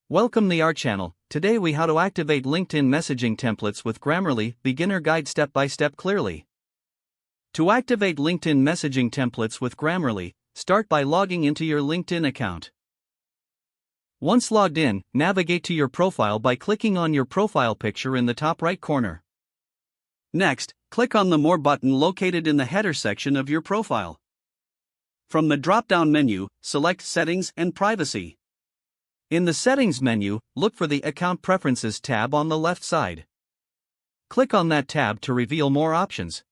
Welcome to our channel. Today we how to activate LinkedIn messaging templates with Grammarly beginner guide step by step clearly. To activate LinkedIn messaging templates with Grammarly, start by logging into your LinkedIn account. Once logged in, navigate to your profile by clicking on your profile picture in the top right corner. Next, click on the More button located in the header section of your profile. From the drop-down menu, select Settings and Privacy. In the Settings menu, look for the Account Preferences tab on the left side. Click on that tab to reveal more options.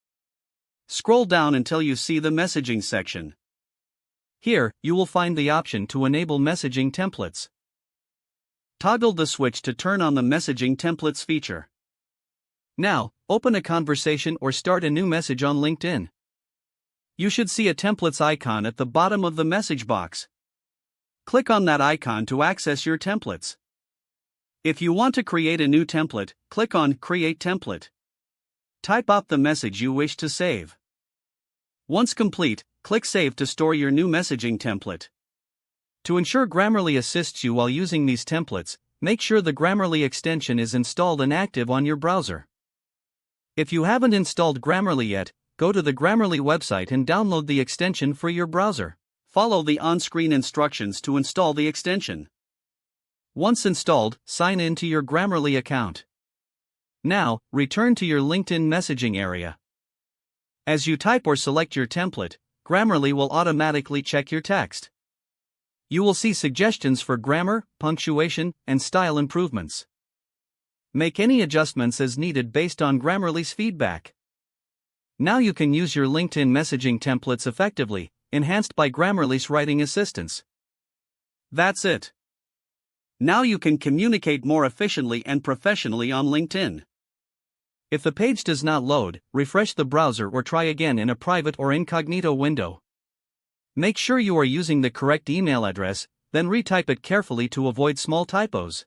Scroll down until you see the Messaging section. Here, you will find the option to enable messaging templates. Toggle the switch to turn on the Messaging Templates feature. Now, open a conversation or start a new message on LinkedIn. You should see a templates icon at the bottom of the message box. Click on that icon to access your templates. If you want to create a new template, click on Create Template. Type out the message you wish to save. Once complete, click Save to store your new messaging template. To ensure Grammarly assists you while using these templates, make sure the Grammarly extension is installed and active on your browser. If you haven't installed Grammarly yet, go to the Grammarly website and download the extension for your browser. Follow the on-screen instructions to install the extension. Once installed, sign in to your Grammarly account. Now, return to your LinkedIn messaging area. As you type or select your template, Grammarly will automatically check your text. You will see suggestions for grammar, punctuation, and style improvements. Make any adjustments as needed based on Grammarly's feedback. Now you can use your LinkedIn messaging templates effectively, enhanced by Grammarly's writing assistance. That's it. Now you can communicate more efficiently and professionally on LinkedIn. If the page does not load, refresh the browser or try again in a private or incognito window. Make sure you are using the correct email address, then retype it carefully to avoid small typos.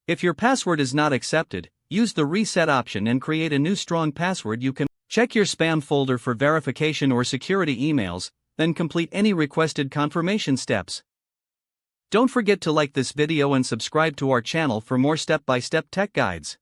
If your password is not accepted, use the reset option and create a new strong password. You can check your spam folder for verification or security emails, then complete any requested confirmation steps. Don't forget to like this video and subscribe to our channel for more step-by-step tech guides.